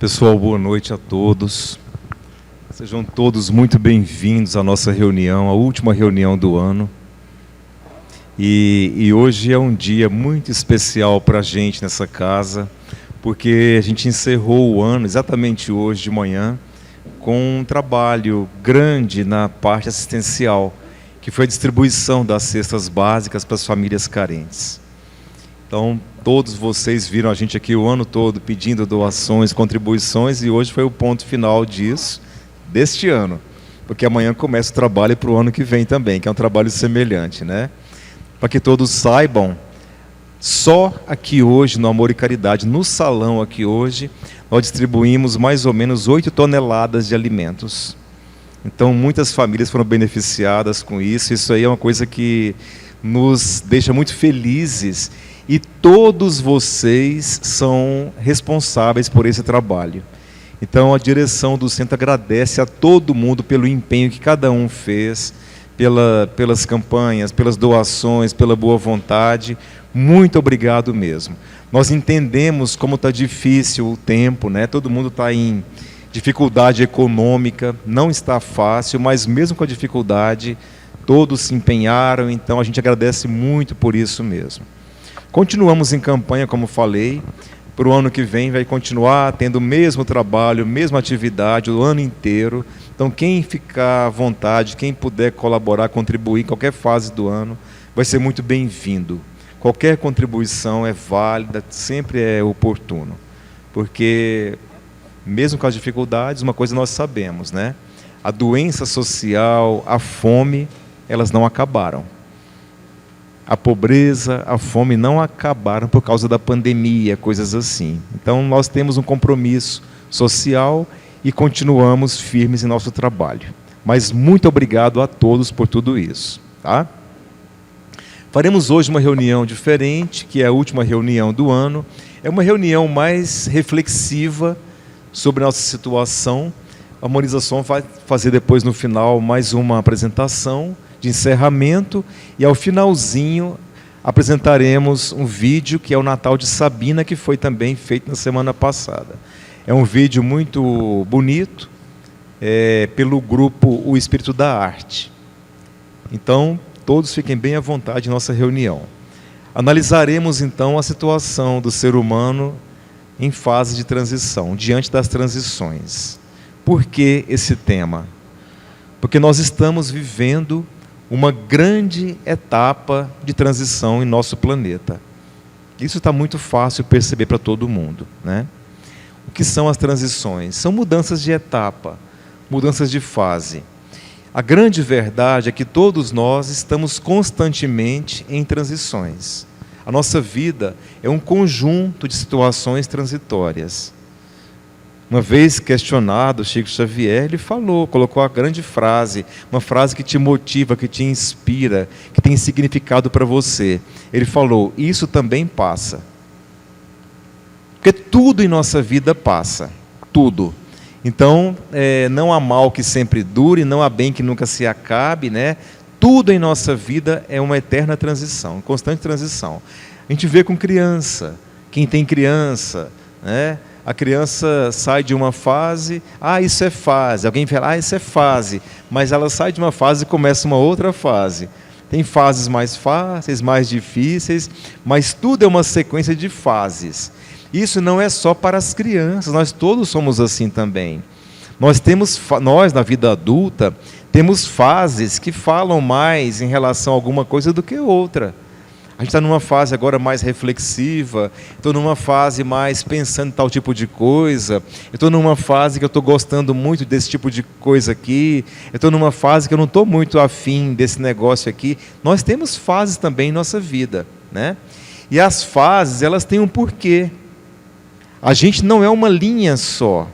Pessoal, boa noite a todos. Sejam todos muito bem-vindos à nossa reunião, a última reunião do ano. E hoje é um dia muito especial para a gente nessa casa, porque a gente encerrou o ano exatamente hoje de manhã com um trabalho grande na parte assistencial, que foi a distribuição das cestas básicas para as famílias carentes. Então, todos vocês viram a gente aqui o ano todo pedindo doações, contribuições, e hoje foi o ponto final deste ano, porque amanhã começa o trabalho para o ano que vem também, que é um trabalho semelhante, né? Para que todos saibam, só aqui hoje, no Amor e Caridade, no salão aqui hoje, nós distribuímos mais ou menos 8 toneladas de alimentos. Então, muitas famílias foram beneficiadas com isso. Isso aí é uma coisa que nos deixa muito felizes. E todos vocês são responsáveis por esse trabalho. Então, a direção do centro agradece a todo mundo pelo empenho que cada um fez, pelas campanhas, pelas doações, pela boa vontade. Muito obrigado mesmo. Nós entendemos como está difícil o tempo, né? Todo mundo está em dificuldade econômica, não está fácil, mas mesmo com a dificuldade, todos se empenharam, então a gente agradece muito por isso mesmo. Continuamos em campanha, como falei, para o ano que vem vai continuar tendo o mesmo trabalho, mesma atividade o ano inteiro. Então, quem ficar à vontade, quem puder colaborar, contribuir em qualquer fase do ano, vai ser muito bem-vindo. Qualquer contribuição é válida, sempre é oportuno. Porque, mesmo com as dificuldades, uma coisa nós sabemos, né? A doença social, a fome, elas não acabaram. A pobreza, a fome não acabaram por causa da pandemia, coisas assim. Então, nós temos um compromisso social e continuamos firmes em nosso trabalho. Mas muito obrigado a todos por tudo isso. Tá? Faremos hoje uma reunião diferente, que é a última reunião do ano. É uma reunião mais reflexiva sobre a nossa situação. A harmonização vai fazer depois, no final, mais uma apresentação de encerramento, e ao finalzinho apresentaremos um vídeo que é o Natal de Sabina, que foi também feito na semana passada. É um vídeo muito bonito, pelo grupo O Espírito da Arte. Então, todos fiquem bem à vontade em nossa reunião. Analisaremos então a situação do ser humano em fase de transição, diante das transições. Por que esse tema? Porque nós estamos vivendo uma grande etapa de transição em nosso planeta. Isso está muito fácil perceber para todo mundo, né? O que são as transições? São mudanças de etapa, mudanças de fase. A grande verdade é que todos nós estamos constantemente em transições. A nossa vida é um conjunto de situações transitórias. Uma vez questionado, Chico Xavier, ele colocou a grande frase, uma frase que te motiva, que te inspira, que tem significado para você. Ele falou: isso também passa. Porque tudo em nossa vida passa, tudo. Então, não há mal que sempre dure, não há bem que nunca se acabe, né? Tudo em nossa vida é uma eterna transição, constante transição. A gente vê com criança, quem tem criança, né? A criança sai de uma fase, isso é fase. Alguém fala, isso é fase. Mas ela sai de uma fase e começa uma outra fase. Tem fases mais fáceis, mais difíceis, mas tudo é uma sequência de fases. Isso não é só para as crianças, nós todos somos assim também. Nós, na vida adulta, temos fases que falam mais em relação a alguma coisa do que outra. A gente está numa fase agora mais reflexiva, estou numa fase mais pensando em tal tipo de coisa, eu estou numa fase que eu estou gostando muito desse tipo de coisa aqui, eu estou numa fase que eu não estou muito afim desse negócio aqui. Nós temos fases também em nossa vida, né? E as fases, elas têm um porquê. A gente não é uma linha só.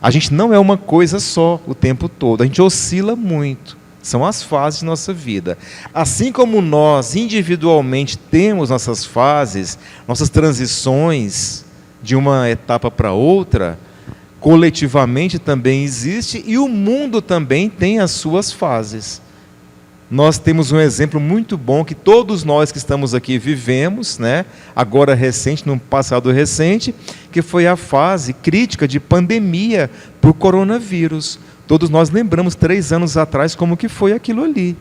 A gente não é uma coisa só o tempo todo, a gente oscila muito. São as fases de nossa vida. Assim como nós, individualmente, temos nossas fases, nossas transições de uma etapa para outra, coletivamente também existe, e o mundo também tem as suas fases. nós temos um exemplo muito bom que todos nós que estamos aqui vivemos, né? Agora recente, no passado recente, que foi a fase crítica de pandemia por coronavírus. Todos nós lembramos 3 anos atrás como que foi aquilo ali.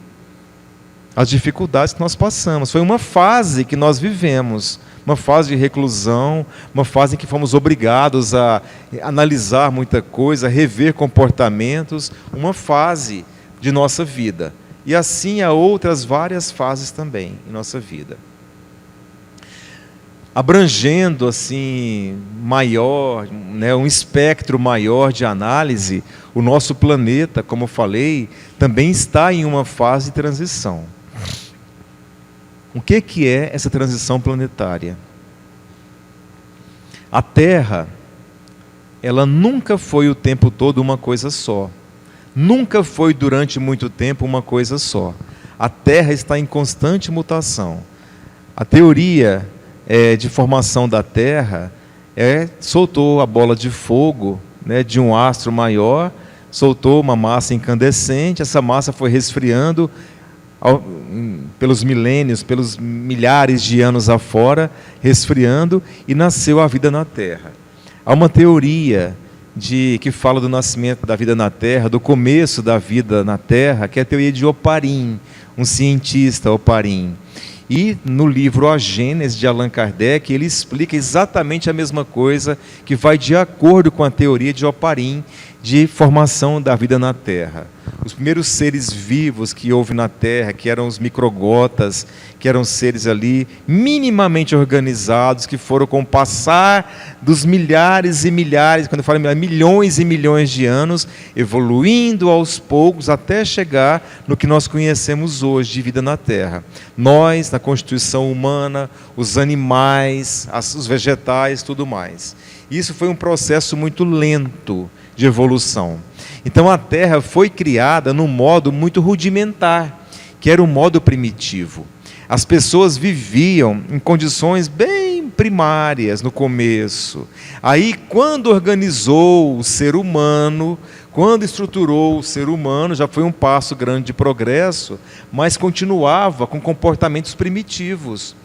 As dificuldades que nós passamos. Foi uma fase que nós vivemos, uma fase de reclusão, uma fase em que fomos obrigados a analisar muita coisa, a rever comportamentos, uma fase de nossa vida. E assim há outras várias fases também em nossa vida. Abrangendo assim maior, né, um espectro maior de análise, o nosso planeta, como eu falei, também está em uma fase de transição. O que é essa transição planetária? A Terra, ela nunca foi o tempo todo uma coisa só. Nunca foi durante muito tempo uma coisa só. A Terra está em constante mutação. A teoria de formação da Terra soltou a bola de fogo, né, de um astro maior, soltou uma massa incandescente, essa massa foi resfriando pelos milênios, pelos milhares de anos afora, resfriando, e nasceu a vida na Terra. Há uma teoria que fala do nascimento da vida na Terra, do começo da vida na Terra, que é a teoria de Oparin, um cientista Oparin. E no livro A Gênese, de Allan Kardec, ele explica exatamente a mesma coisa, que vai de acordo com a teoria de Oparin, de formação da vida na Terra. Os primeiros seres vivos que houve na Terra, que eram os microgotas, que eram seres ali minimamente organizados, que foram com o passar dos milhares e milhares, quando eu falo milhões e milhões de anos, evoluindo aos poucos até chegar no que nós conhecemos hoje de vida na Terra. Nós, na constituição humana, os animais, os vegetais, tudo mais. Isso foi um processo muito lento de evolução. Então a Terra foi criada num modo muito rudimentar, que era um modo primitivo. As pessoas viviam em condições bem primárias no começo. Aí, quando organizou o ser humano, quando estruturou o ser humano, já foi um passo grande de progresso, mas continuava com comportamentos primitivos.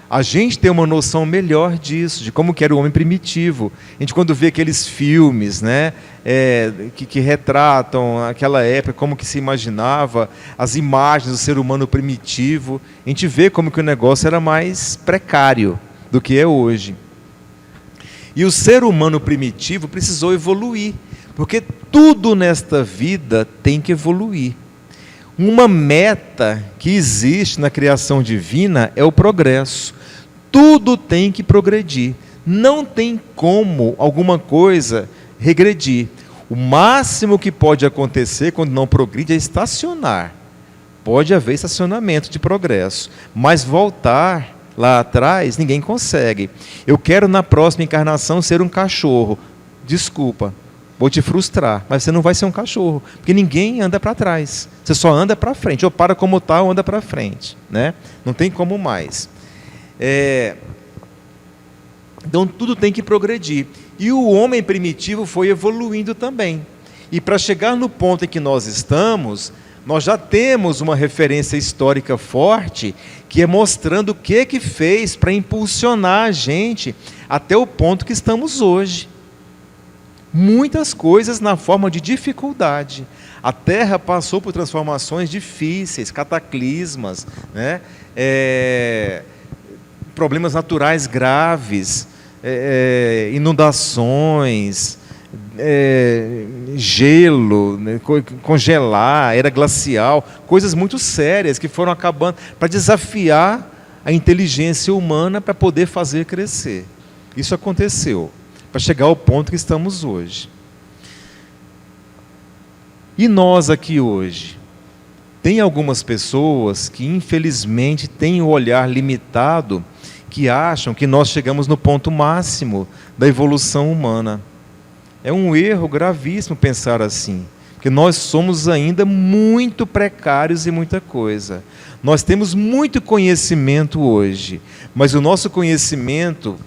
A gente tem uma noção melhor disso, de como que era o homem primitivo. A gente, quando vê aqueles filmes, né, que retratam aquela época, como que se imaginava, as imagens do ser humano primitivo, a gente vê como que o negócio era mais precário do que é hoje. E o ser humano primitivo precisou evoluir, porque tudo nesta vida tem que evoluir. Uma meta que existe na criação divina é o progresso. Tudo tem que progredir. Não tem como alguma coisa regredir. O máximo que pode acontecer quando não progride é estacionar. Pode haver estacionamento de progresso, mas voltar lá atrás ninguém consegue. Eu quero na próxima encarnação ser um cachorro. Desculpa, vou te frustrar, mas você não vai ser um cachorro, porque ninguém anda para trás, você só anda para frente, ou para como tal, ou anda para frente, né? Não tem como mais. Então tudo tem que progredir, e o homem primitivo foi evoluindo também, e para chegar no ponto em que nós estamos, nós já temos uma referência histórica forte, que é mostrando o que fez para impulsionar a gente até o ponto que estamos hoje. Muitas coisas na forma de dificuldade. A Terra passou por transformações difíceis, cataclismas, né? Problemas naturais graves, inundações, gelo, né? Congelar, era glacial, coisas muito sérias que foram acabando para desafiar a inteligência humana para poder fazer crescer. Isso aconteceu para chegar ao ponto que estamos hoje. E nós aqui hoje, tem algumas pessoas que infelizmente têm o olhar limitado, que acham que nós chegamos no ponto máximo da evolução humana. É um erro gravíssimo pensar assim, porque nós somos ainda muito precários em muita coisa. Nós temos muito conhecimento hoje, mas o nosso conhecimento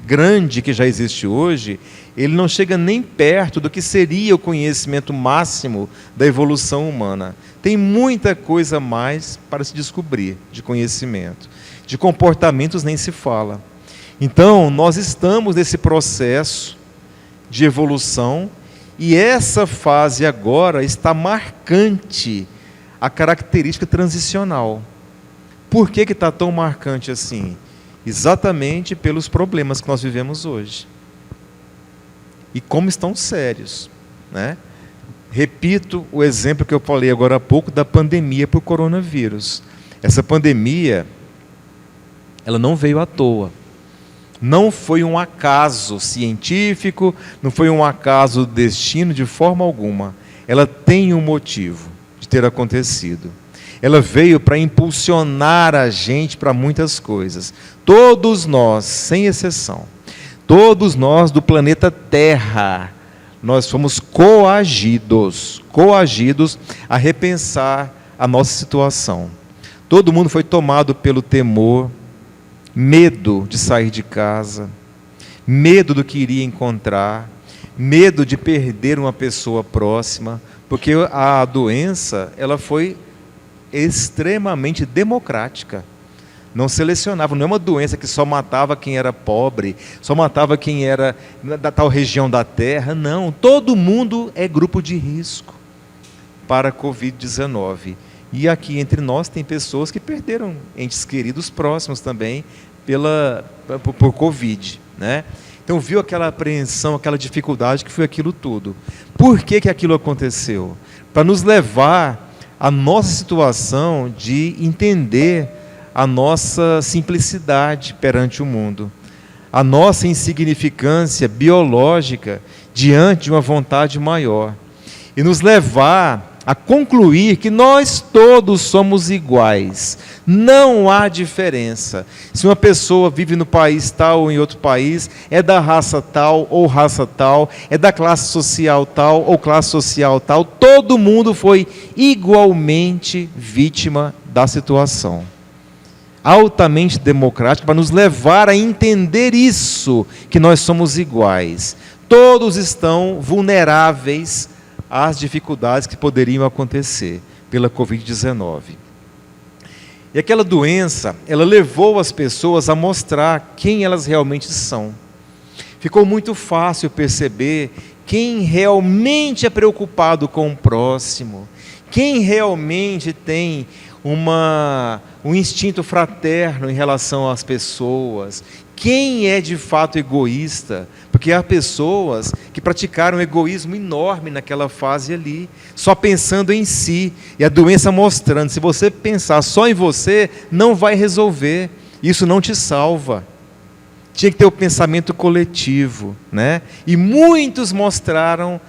grande que já existe hoje, ele não chega nem perto do que seria o conhecimento máximo da evolução humana. Tem muita coisa mais para se descobrir de conhecimento. De comportamentos nem se fala. Então, nós estamos nesse processo de evolução e essa fase agora está marcante a característica transicional. Por que está tão marcante assim? Exatamente pelos problemas que nós vivemos hoje. E como estão sérios, né? Repito o exemplo que eu falei agora há pouco da pandemia por coronavírus. Essa pandemia, ela não veio à toa. Não foi um acaso científico, não foi um acaso do destino de forma alguma. Ela tem um motivo de ter acontecido. Ela veio para impulsionar a gente para muitas coisas. Todos nós, sem exceção, todos nós do planeta Terra, nós fomos coagidos a repensar a nossa situação. Todo mundo foi tomado pelo temor, medo de sair de casa, medo do que iria encontrar, medo de perder uma pessoa próxima, porque a doença, ela foi extremamente democrática. Não selecionava, não é uma doença que só matava quem era pobre, só matava quem era da tal região da terra, não. Todo mundo é grupo de risco para a Covid-19. E aqui entre nós tem pessoas que perderam entes queridos próximos também por Covid, né? Então viu aquela apreensão, aquela dificuldade que foi aquilo tudo. Por que aquilo aconteceu? Para nos levar à nossa situação de entender a nossa simplicidade perante o mundo, a nossa insignificância biológica diante de uma vontade maior, e nos levar a concluir que nós todos somos iguais, não há diferença. Se uma pessoa vive no país tal ou em outro país, é da raça tal ou raça tal, é da classe social tal ou classe social tal, todo mundo foi igualmente vítima da situação. Altamente democrático, para nos levar a entender isso, que nós somos iguais. Todos estão vulneráveis às dificuldades que poderiam acontecer pela Covid-19. E aquela doença, ela levou as pessoas a mostrar quem elas realmente são. Ficou muito fácil perceber quem realmente é preocupado com o próximo, quem realmente tem um instinto fraterno em relação às pessoas, quem é de fato egoísta, porque há pessoas que praticaram um egoísmo enorme naquela fase ali, só pensando em si, e a doença mostrando, se você pensar só em você, não vai resolver, isso não te salva. Tinha que ter o pensamento coletivo, né? E muitos mostraram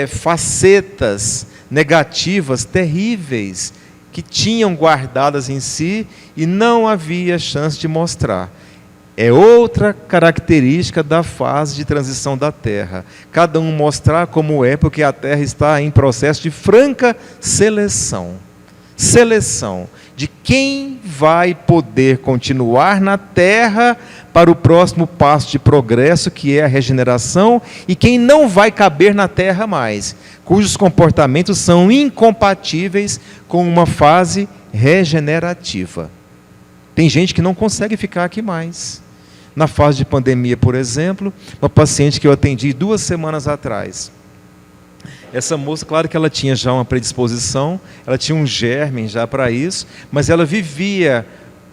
facetas negativas, terríveis, que tinham guardadas em si e não havia chance de mostrar. É outra característica da fase de transição da Terra. Cada um mostrar como é, porque a Terra está em processo de franca seleção. Seleção de quem vai poder continuar na Terra para o próximo passo de progresso, que é a regeneração, e quem não vai caber na Terra mais, cujos comportamentos são incompatíveis com uma fase regenerativa. Tem gente que não consegue ficar aqui mais. Na fase de pandemia, por exemplo, uma paciente que eu atendi 2 semanas atrás. Essa moça, claro que ela tinha já uma predisposição, ela tinha um germe já para isso, mas ela vivia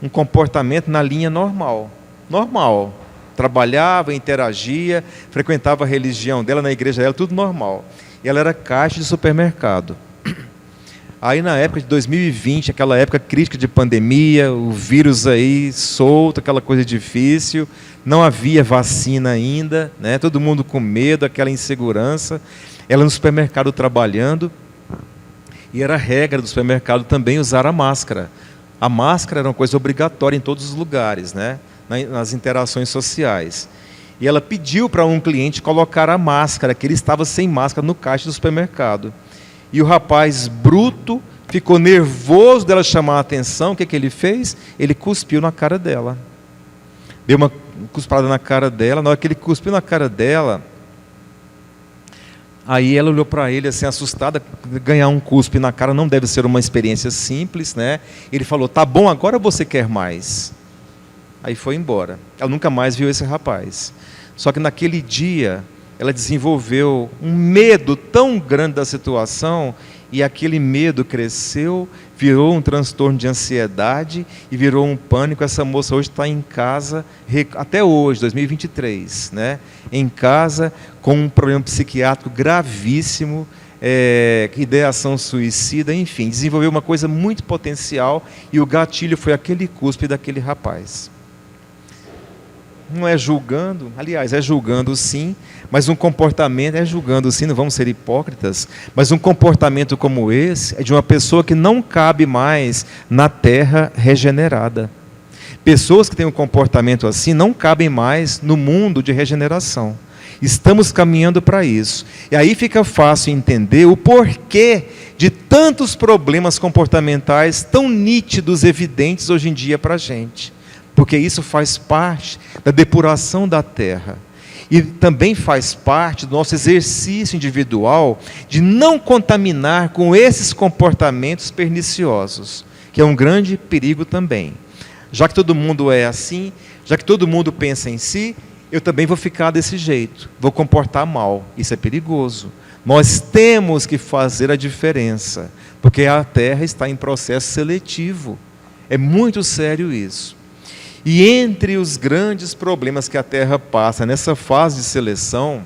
um comportamento na linha normal. Normal. Trabalhava, interagia, frequentava a religião dela, na igreja dela, tudo normal. E ela era caixa de supermercado. Aí na época de 2020, aquela época crítica de pandemia, o vírus aí solto, aquela coisa difícil, não havia vacina ainda, né? Todo mundo com medo, aquela insegurança. Ela no supermercado trabalhando, e era regra do supermercado também usar a máscara. A máscara era uma coisa obrigatória em todos os lugares, né? Nas interações sociais. E ela pediu para um cliente colocar a máscara, que ele estava sem máscara no caixa do supermercado. E o rapaz bruto ficou nervoso dela chamar a atenção. O que ele fez? Ele cuspiu na cara dela. Deu uma cuspada na cara dela. Na hora que ele cuspiu na cara dela, Aí ela olhou para ele assim, assustada. Ganhar um cuspe na cara não deve ser uma experiência simples, né? Ele falou: tá bom, agora você quer mais. Aí foi embora. Ela nunca mais viu esse rapaz. Só que naquele dia ela desenvolveu um medo tão grande da situação, e aquele medo cresceu, virou um transtorno de ansiedade e virou um pânico. Essa moça hoje está em casa, até hoje, 2023, né? Em casa, com um problema psiquiátrico gravíssimo, ideação suicida, enfim, desenvolveu uma coisa muito potencial, e o gatilho foi aquele cuspe daquele rapaz. Não é julgando, aliás, é julgando sim, mas um comportamento, é julgando sim, não vamos ser hipócritas, mas um comportamento como esse é de uma pessoa que não cabe mais na terra regenerada. Pessoas que têm um comportamento assim não cabem mais no mundo de regeneração. Estamos caminhando para isso. E aí fica fácil entender o porquê de tantos problemas comportamentais tão nítidos, evidentes hoje em dia para a gente. Porque isso faz parte da depuração da terra. E também faz parte do nosso exercício individual de não contaminar com esses comportamentos perniciosos, que é um grande perigo também. Já que todo mundo é assim, já que todo mundo pensa em si, eu também vou ficar desse jeito, vou comportar mal. Isso é perigoso. Nós temos que fazer a diferença, porque a terra está em processo seletivo. É muito sério isso. E entre os grandes problemas que a Terra passa nessa fase de seleção,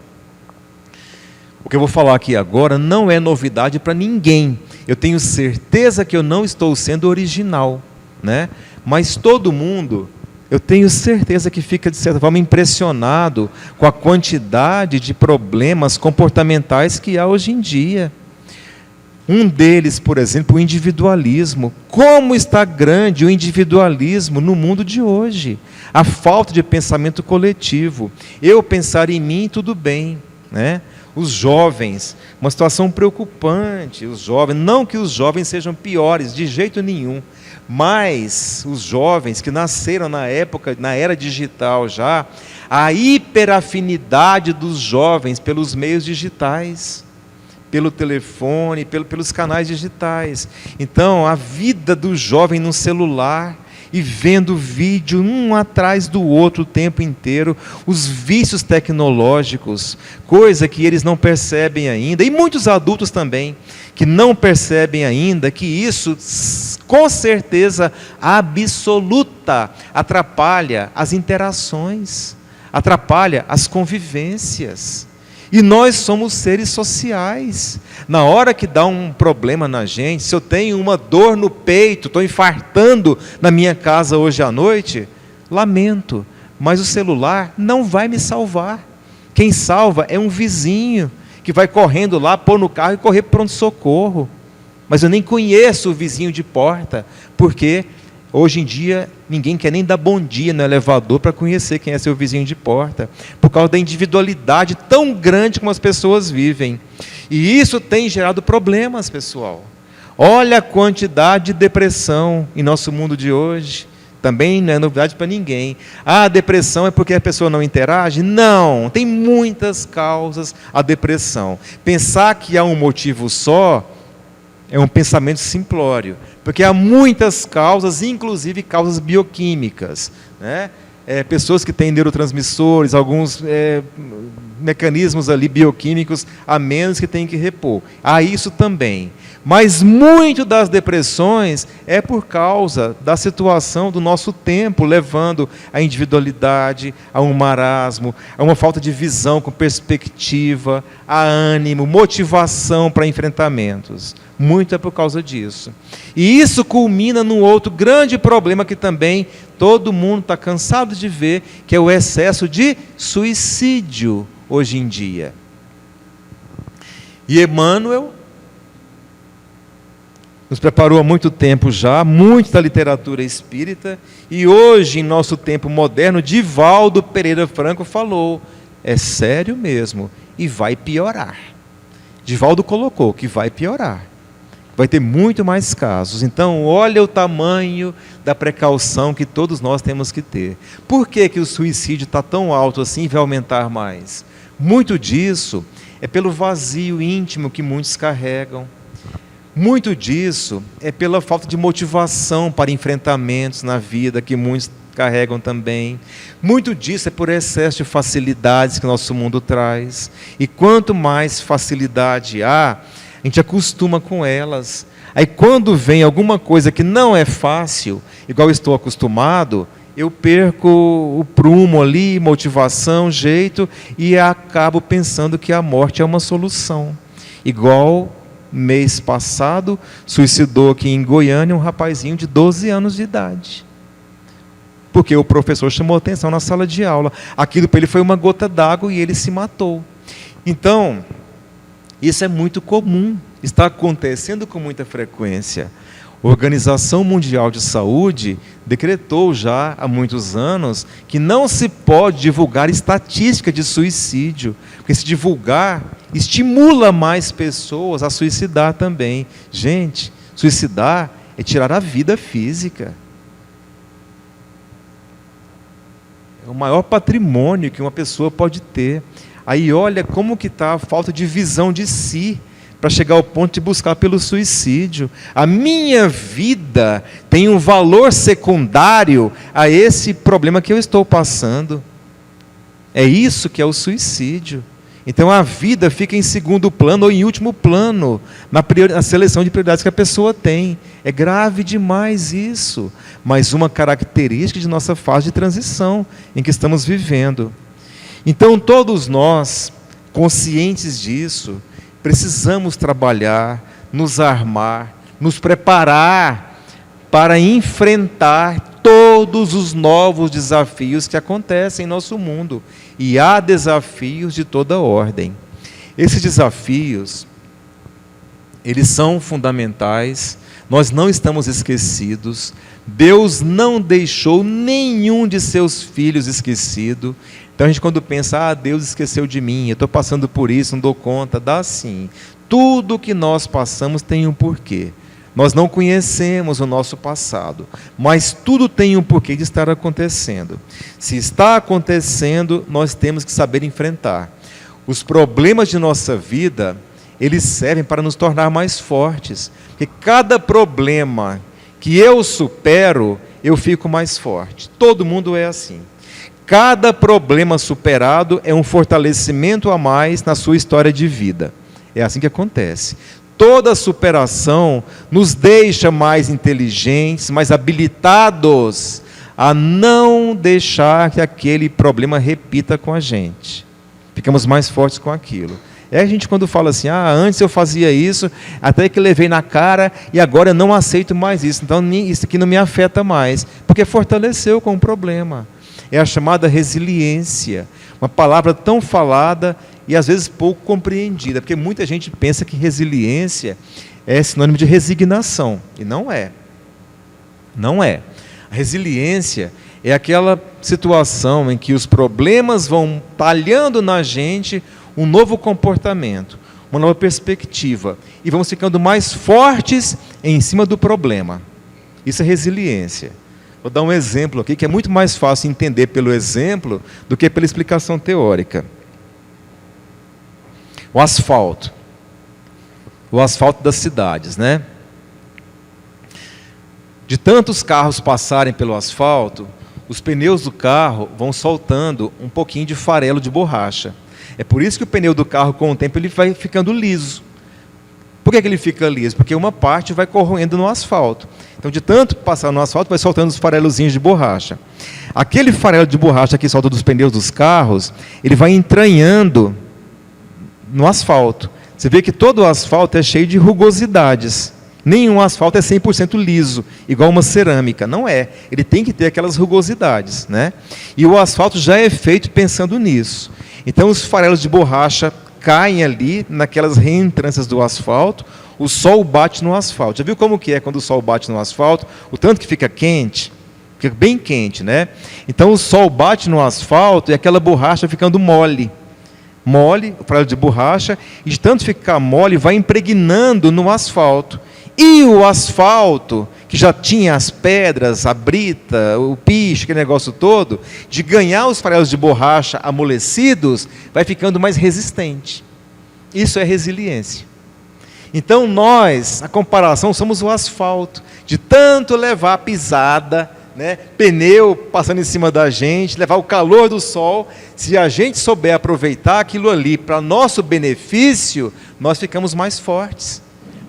o que eu vou falar aqui agora não é novidade para ninguém. Eu tenho certeza que eu não estou sendo original, né? Mas todo mundo, eu tenho certeza que fica, de certa forma, impressionado com a quantidade de problemas comportamentais que há hoje em dia. Um deles, por exemplo, o individualismo. Como está grande o individualismo no mundo de hoje? A falta de pensamento coletivo. Eu pensar em mim, tudo bem, né? Os jovens, uma situação preocupante. Os jovens, não que os jovens sejam piores, de jeito nenhum, mas os jovens que nasceram na época, na era digital já, a hiperafinidade dos jovens pelos meios digitais, pelo telefone, pelos canais digitais. Então, a vida do jovem no celular e vendo vídeo um atrás do outro o tempo inteiro, os vícios tecnológicos, coisa que eles não percebem ainda, e muitos adultos também, que não percebem ainda que isso, com certeza absoluta, atrapalha as interações, atrapalha as convivências. E nós somos seres sociais. Na hora que dá um problema na gente, se eu tenho uma dor no peito, estou infartando na minha casa hoje à noite, lamento, mas o celular não vai me salvar. Quem salva é um vizinho, que vai correndo lá, pôr no carro e correr para pronto-socorro. Mas eu nem conheço o vizinho de porta, porque hoje em dia ninguém quer nem dar bom dia no elevador para conhecer quem é seu vizinho de porta, por causa da individualidade tão grande como as pessoas vivem. E isso tem gerado problemas, pessoal. Olha a quantidade de depressão em nosso mundo de hoje. Também não é novidade para ninguém. Ah, a depressão é porque a pessoa não interage? Não, tem muitas causas a depressão. Pensar que há um motivo só é um pensamento simplório, porque há muitas causas, inclusive causas bioquímicas, né? Pessoas que têm neurotransmissores, alguns mecanismos ali bioquímicos a menos que têm que repor. Há isso também. Mas muito das depressões é por causa da situação do nosso tempo, levando à individualidade, a um marasmo, a uma falta de visão com perspectiva, a ânimo, motivação para enfrentamentos. Muito é por causa disso. E isso culmina num outro grande problema que também todo mundo está cansado de ver, que é o excesso de suicídio hoje em dia. E Emmanuel nos preparou há muito tempo já, muito da literatura espírita, e hoje, em nosso tempo moderno, Divaldo Pereira Franco falou, é sério mesmo, e vai piorar. Divaldo colocou que vai piorar. Vai ter muito mais casos. Então, olha o tamanho da precaução que todos nós temos que ter. Por que o suicídio está tão alto assim e vai aumentar mais? Muito disso é pelo vazio íntimo que muitos carregam. Muito disso é pela falta de motivação para enfrentamentos na vida que muitos carregam também. Muito disso é por excesso de facilidades que nosso mundo traz. E quanto mais facilidade há, a gente acostuma com elas. Aí quando vem alguma coisa que não é fácil, igual eu estou acostumado, eu perco o prumo ali, motivação, jeito, e acabo pensando que a morte é uma solução. Igual mês passado, suicidou aqui em Goiânia um rapazinho de 12 anos de idade. Porque o professor chamou atenção na sala de aula. Aquilo para ele foi uma gota d'água e ele se matou. Então, isso é muito comum, está acontecendo com muita frequência. A Organização Mundial de Saúde decretou já há muitos anos que não se pode divulgar estatística de suicídio, porque se divulgar, estimula mais pessoas a suicidar também. Gente, suicidar é tirar a vida física. É o maior patrimônio que uma pessoa pode ter. Aí olha como que está a falta de visão de si, para chegar ao ponto de buscar pelo suicídio. A minha vida tem um valor secundário a esse problema que eu estou passando. É isso que é o suicídio. Então a vida fica em segundo plano ou em último plano, na seleção de prioridades que a pessoa tem. É grave demais isso. Mas uma característica de nossa fase de transição em que estamos vivendo. Então todos nós, conscientes disso, precisamos trabalhar, nos armar, nos preparar para enfrentar todos os novos desafios que acontecem em nosso mundo. E há desafios de toda ordem. Esses desafios, eles são fundamentais, nós não estamos esquecidos, Deus não deixou nenhum de seus filhos esquecido. Então a gente quando pensa, Deus esqueceu de mim, eu estou passando por isso, não dou conta, dá sim. Tudo que nós passamos tem um porquê. Nós não conhecemos o nosso passado, mas tudo tem um porquê de estar acontecendo. Se está acontecendo, nós temos que saber enfrentar. Os problemas de nossa vida, eles servem para nos tornar mais fortes, porque cada problema que eu supero, eu fico mais forte. Todo mundo é assim. Cada problema superado é um fortalecimento a mais na sua história de vida. É assim que acontece. Toda superação nos deixa mais inteligentes, mais habilitados a não deixar que aquele problema repita com a gente. Ficamos mais fortes com aquilo. É a gente quando fala assim, antes eu fazia isso, até que levei na cara e agora eu não aceito mais isso. Então isso aqui não me afeta mais, porque fortaleceu com o problema. É a chamada resiliência, uma palavra tão falada e às vezes pouco compreendida, porque muita gente pensa que resiliência é sinônimo de resignação, e não é. Não é. A resiliência é aquela situação em que os problemas vão talhando na gente um novo comportamento, uma nova perspectiva, e vamos ficando mais fortes em cima do problema. Isso é resiliência. Vou dar um exemplo aqui, que é muito mais fácil entender pelo exemplo do que pela explicação teórica. O asfalto. O asfalto das cidades, né? De tantos carros passarem pelo asfalto, os pneus do carro vão soltando um pouquinho de farelo de borracha. É por isso que o pneu do carro, com o tempo, ele vai ficando liso. Por que ele fica liso? Porque uma parte vai corroendo no asfalto. Então, de tanto passar no asfalto, vai soltando os farelozinhos de borracha. Aquele farelo de borracha que solta dos pneus dos carros, ele vai entranhando no asfalto. Você vê que todo o asfalto é cheio de rugosidades. Nenhum asfalto é 100% liso, igual uma cerâmica. Não é. Ele tem que ter aquelas rugosidades, né? E o asfalto já é feito pensando nisso. Então, os farelos de borracha caem ali, naquelas reentrâncias do asfalto, o sol bate no asfalto. Já viu como que é quando o sol bate no asfalto? O tanto que fica quente, fica bem quente, né? Então o sol bate no asfalto e aquela borracha ficando mole. Mole, o farelo de borracha, e de tanto ficar mole, vai impregnando no asfalto. E o asfalto, que já tinha as pedras, a brita, o piche, aquele negócio todo, de ganhar os farelos de borracha amolecidos, vai ficando mais resistente. Isso é resiliência. Então nós, a comparação, somos o asfalto, de tanto levar a pisada, né, pneu passando em cima da gente, levar o calor do sol. Se a gente souber aproveitar aquilo ali para nosso benefício, nós ficamos mais fortes,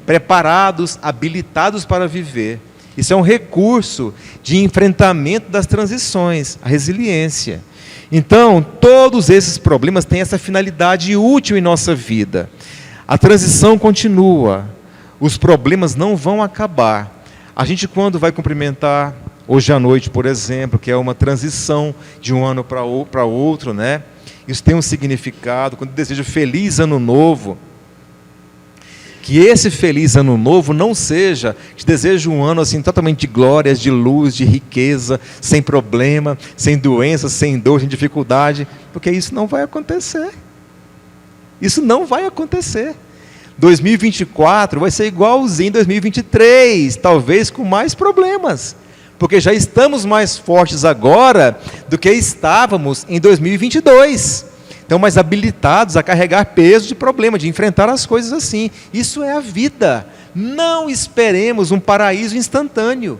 preparados, habilitados para viver. Isso é um recurso de enfrentamento das transições, a resiliência. Então, todos esses problemas têm essa finalidade útil em nossa vida. A transição continua, os problemas não vão acabar. A gente, quando vai cumprimentar, hoje à noite, por exemplo, que é uma transição de um ano para outro, né? Isso tem um significado. Quando deseja feliz ano novo, que esse feliz ano novo não seja, te desejo um ano assim totalmente de glórias, de luz, de riqueza, sem problema, sem doença, sem dor, sem dificuldade, porque isso não vai acontecer. Isso não vai acontecer. 2024 vai ser igualzinho 2023, talvez com mais problemas, porque já estamos mais fortes agora do que estávamos em 2022. Então, mais habilitados a carregar peso de problema, de enfrentar as coisas assim. Isso é a vida. Não esperemos um paraíso instantâneo.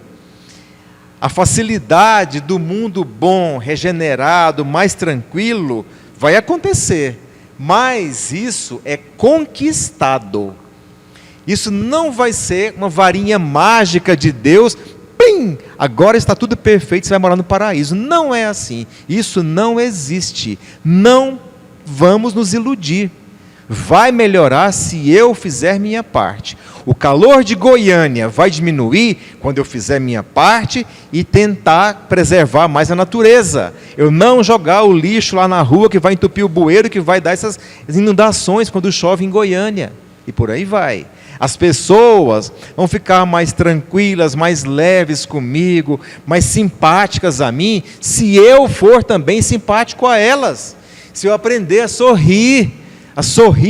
A facilidade do mundo bom, regenerado, mais tranquilo, vai acontecer. Mas isso é conquistado. Isso não vai ser uma varinha mágica de Deus. Pim! Agora está tudo perfeito, você vai morar no paraíso. Não é assim. Isso não existe. Não vamos nos iludir. Vai melhorar se eu fizer minha parte. O calor de Goiânia vai diminuir quando eu fizer minha parte e tentar preservar mais a natureza. Eu não jogar o lixo lá na rua que vai entupir o bueiro, que vai dar essas inundações quando chove em Goiânia. E por aí vai. As pessoas vão ficar mais tranquilas, mais leves comigo, mais simpáticas a mim, se eu for também simpático a elas. Se eu aprender a sorrir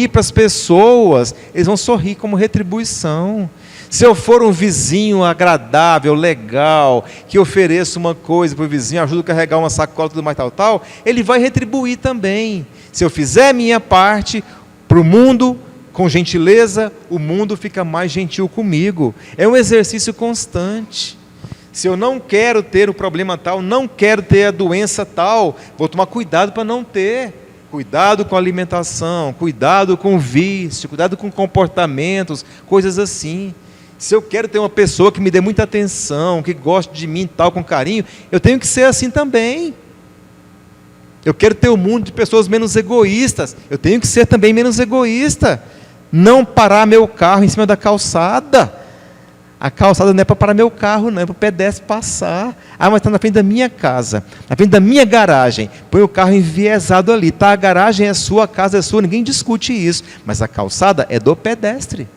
para as pessoas, eles vão sorrir como retribuição. Se eu for um vizinho agradável, legal, que ofereço uma coisa para o vizinho, ajudo a carregar uma sacola, tudo mais tal, ele vai retribuir também. Se eu fizer a minha parte para o mundo, com gentileza, o mundo fica mais gentil comigo. É um exercício constante. Se eu não quero ter o problema tal, não quero ter a doença tal, vou tomar cuidado para não ter. Cuidado com a alimentação, cuidado com o vício, cuidado com comportamentos, coisas assim. Se eu quero ter uma pessoa que me dê muita atenção, que goste de mim tal, com carinho, eu tenho que ser assim também. Eu quero ter um mundo de pessoas menos egoístas, eu tenho que ser também menos egoísta. Não parar meu carro em cima da calçada. A calçada não é para parar meu carro, não, é para o pedestre passar. Ah, mas está na frente da minha casa, na frente da minha garagem. Põe o carro enviesado ali. Tá, a garagem é sua, a casa é sua, ninguém discute isso. Mas a calçada é do pedestre.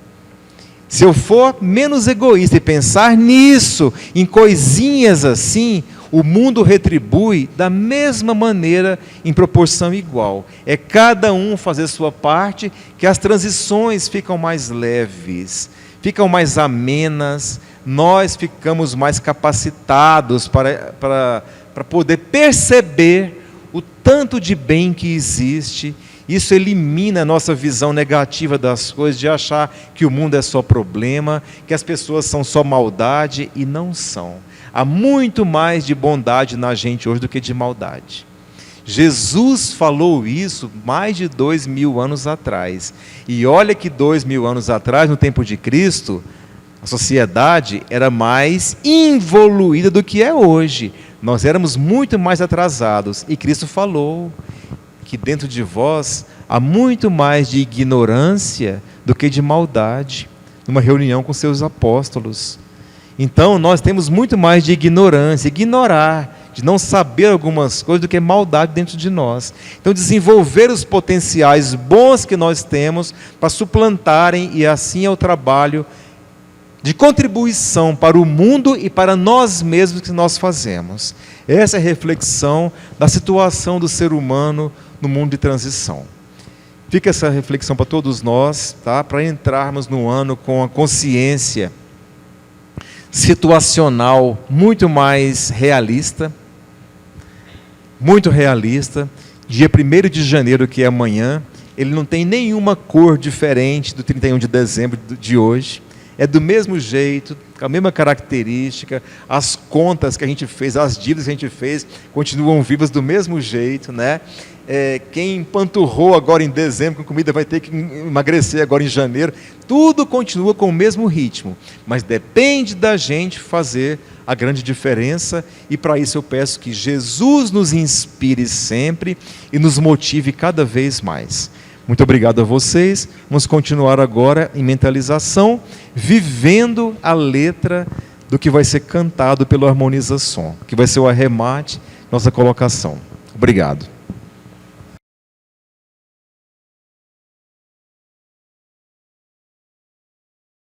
Se eu for menos egoísta e pensar nisso, em coisinhas assim, o mundo retribui da mesma maneira, em proporção igual. É cada um fazer sua parte, que as transições ficam mais leves, ficam mais amenas, nós ficamos mais capacitados para poder perceber o tanto de bem que existe. Isso elimina a nossa visão negativa das coisas, de achar que o mundo é só problema, que as pessoas são só maldade, e não são. Há muito mais de bondade na gente hoje do que de maldade. Jesus falou isso mais de 2000 anos atrás. E olha que 2000 anos atrás, no tempo de Cristo, a sociedade era mais evoluída do que é hoje. Nós éramos muito mais atrasados. E Cristo falou que dentro de vós há muito mais de ignorância do que de maldade. Numa reunião com seus apóstolos. Então nós temos muito mais de ignorância, ignorar, de não saber algumas coisas, do que maldade dentro de nós. Então desenvolver os potenciais bons que nós temos para suplantarem, e assim é o trabalho de contribuição para o mundo e para nós mesmos que nós fazemos. Essa é a reflexão da situação do ser humano no mundo de transição. Fica essa reflexão para todos nós, tá? Para entrarmos no ano com a consciência situacional muito mais realista, muito realista. Dia 1º de janeiro, que é amanhã, ele não tem nenhuma cor diferente do 31 de dezembro de hoje. É do mesmo jeito, com a mesma característica, as contas que a gente fez, as dívidas que a gente fez, continuam vivas do mesmo jeito, né? Quem empanturrou agora em dezembro com comida vai ter que emagrecer agora em janeiro. Tudo continua com o mesmo ritmo, mas depende da gente fazer a grande diferença, e para isso eu peço que Jesus nos inspire sempre e nos motive cada vez mais. Muito obrigado a vocês. Vamos continuar agora em mentalização, vivendo a letra do que vai ser cantado pelo Harmoniza Som, que vai ser o arremate, nossa colocação. Obrigado.